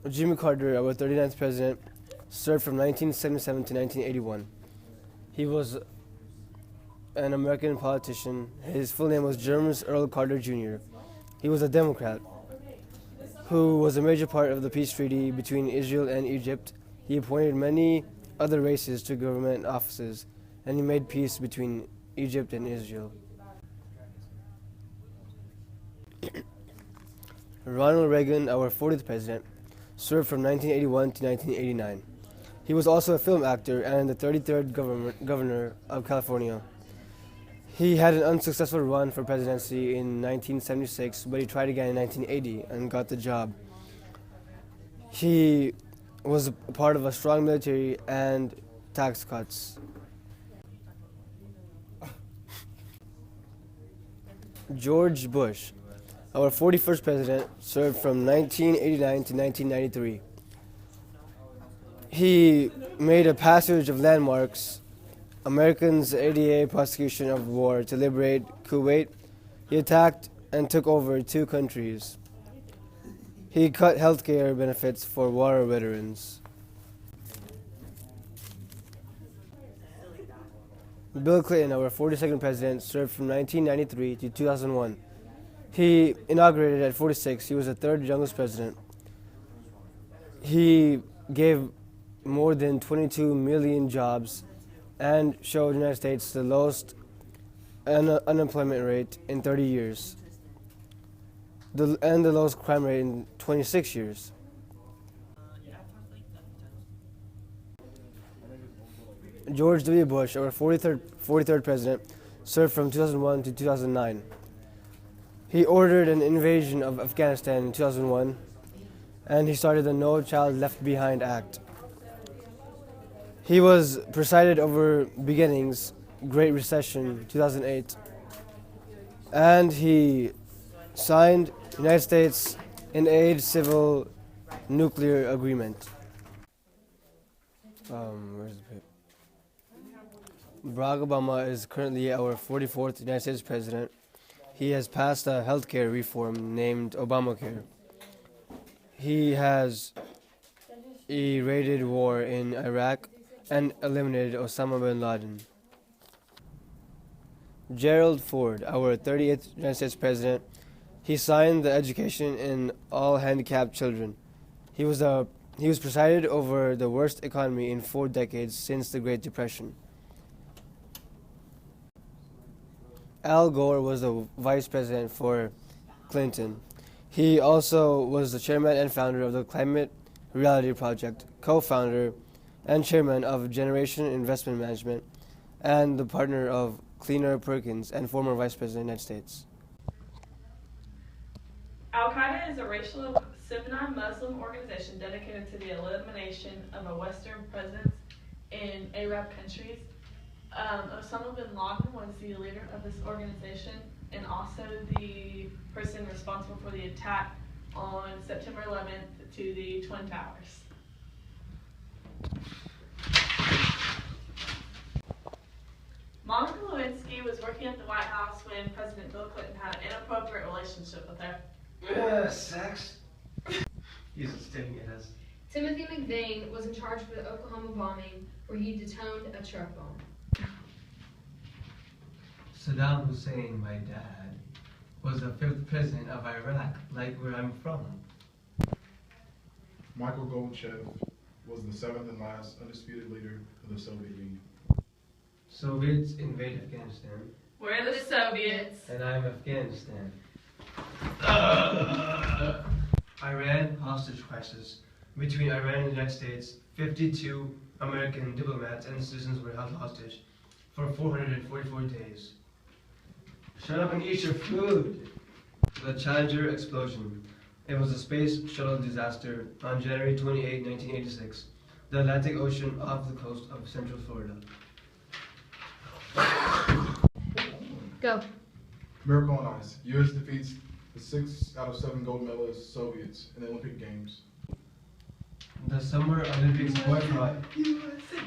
Jimmy Carter, our 39th president, served from 1977 to 1981. He was an American politician. His full name was James Earl Carter Jr. He was a Democrat who was a major part of the peace treaty between Israel and Egypt. He appointed many other races to government offices, and he made peace between Egypt and Israel. Ronald Reagan, our 40th president, served from 1981 to 1989. He was also a film actor and the 33rd governor of California. He had an unsuccessful run for presidency in 1976, but he tried again in 1980 and got the job. He was a part of a strong military and tax cuts. George Bush, our 41st president, served from 1989 to 1993. He made a passage of landmarks, Americans' ADA prosecution of war to liberate Kuwait. He attacked and took over 2 countries. He cut health care benefits for war veterans. Bill Clinton, our 42nd president, served from 1993 to 2001. He inaugurated at 46. He was the 3rd youngest president. He gave more than 22 million jobs and showed the United States the lowest unemployment rate in 30 years and the lowest crime rate in 26 years. George W. Bush, our 43rd president, served from 2001 to 2009. He ordered an invasion of Afghanistan in 2001, and he started the No Child Left Behind Act. He was presided over beginnings, Great Recession, 2008, and he signed United States in aid civil nuclear agreement. Where's the paper? Barack Obama is currently our 44th United States president. He has passed a healthcare reform named Obamacare. He has evaded war in Iraq and eliminated Osama bin Laden. Gerald Ford, our 38th United States president, he signed the education in all handicapped children. He was presided over the worst economy in 4 decades since the Great Depression. Al Gore was the vice president for Clinton. He also was the chairman and founder of the Climate Reality Project, co-founder and chairman of Generation Investment Management, and the partner of Cleaner Perkins and former vice president of the United States. Al-Qaeda is a racial Sunni Muslim organization dedicated to the elimination of a Western presence in Arab countries. Osama bin Laden was the leader of this organization and also the person responsible for the attack on September 11th to the Twin Towers. Monica Lewinsky was working at the White House when President Bill Clinton had an inappropriate relationship with her. Sex? He's stating it as. Timothy McVeigh was in charge for the Oklahoma bombing, where he detoned a truck bomb. Saddam Hussein, my dad, was the 5th president of Iraq, like where I'm from. Michael Gorbachev was the 7th and last undisputed leader of the Soviet Union. Soviets invade Afghanistan. We're the Soviets. And I'm Afghanistan. Iran hostage crisis. Between Iran and the United States, 52 American diplomats and citizens were held hostage for 444 days. Shut up and eat your food! The Challenger explosion. It was a space shuttle disaster on January 28, 1986, the Atlantic Ocean off the coast of Central Florida. Go. Miracle on Ice. U.S. defeats the 6 out of 7 gold medalist Soviets in the Olympic Games. The Summer Olympics boycott.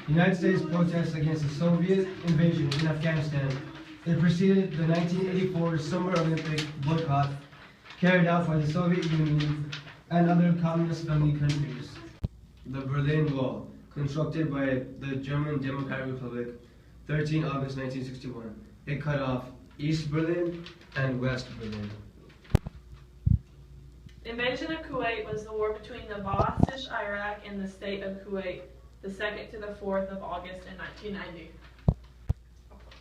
United States protests against the Soviet invasion in Afghanistan. It preceded the 1984 Summer Olympic boycott carried out by the Soviet Union and other communist-friendly countries. The Berlin Wall, constructed by the German Democratic Republic, 13 August 1961. It cut off East Berlin and West Berlin. The invasion of Kuwait was the war between the Ba'athish Iraq and the state of Kuwait, the 2nd to the 4th of August in 1990.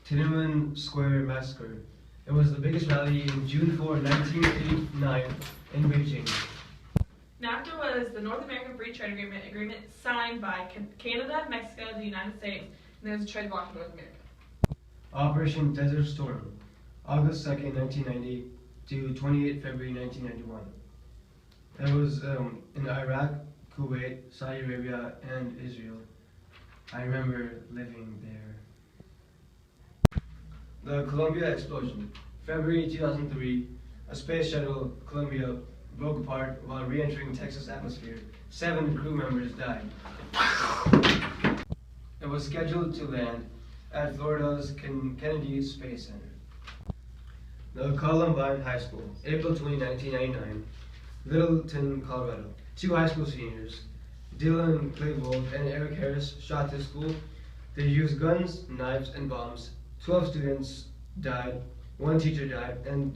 Tiananmen Square Massacre. It was the biggest rally in June 4, 1989 in Beijing. NAFTA was the North American Free Trade Agreement signed by Canada, Mexico, the United States, and there was a trade bloc in North America. Operation Desert Storm, August 2nd, 1990 to 28 February 1991. It was in Iraq, Kuwait, Saudi Arabia, and Israel. I remember living there. The Columbia explosion, February 2003. A space shuttle, Columbia, broke apart while re-entering Texas atmosphere. 7 crew members died. It was scheduled to land at Florida's Kennedy Space Center. The Columbine High School, April 20, 1999, Littleton, Colorado. 2 high school seniors, Dylan Clayvold and Eric Harris, shot this school. They used guns, knives, and bombs. 12 students died, 1 teacher died, and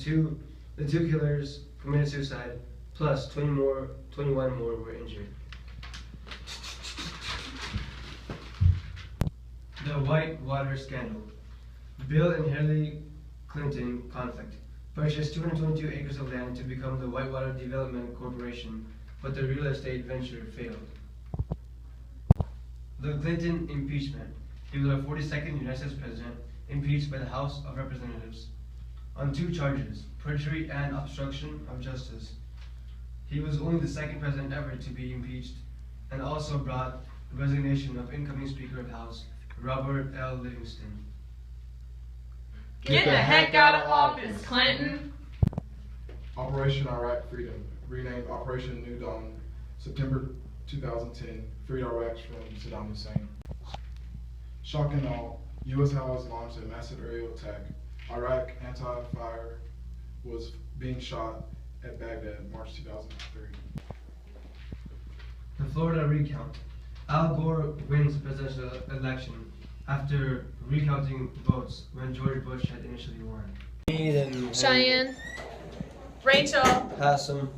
the 2 killers committed suicide, plus 21 more were injured. The Whitewater Scandal. Bill and Hillary Clinton conflict. Purchased 222 acres of land to become the Whitewater Development Corporation, but the real estate venture failed. The Clinton impeachment. He was our 42nd United States President, impeached by the House of Representatives on 2 charges, perjury and obstruction of justice. He was only the 2nd president ever to be impeached, and also brought the resignation of incoming Speaker of the House, Robert L. Livingston. Get the heck out of office, Clinton! Operation Iraq Freedom, renamed Operation New Dawn, September 2010, freed Iraq from Saddam Hussein. Shock and awe, U.S. allies launched a massive aerial attack. Iraq anti-fire was being shot at Baghdad, March 2003. The Florida recount. Al Gore wins the presidential election after recounting votes when George Bush had initially won. Cheyenne Rachel. Haisam.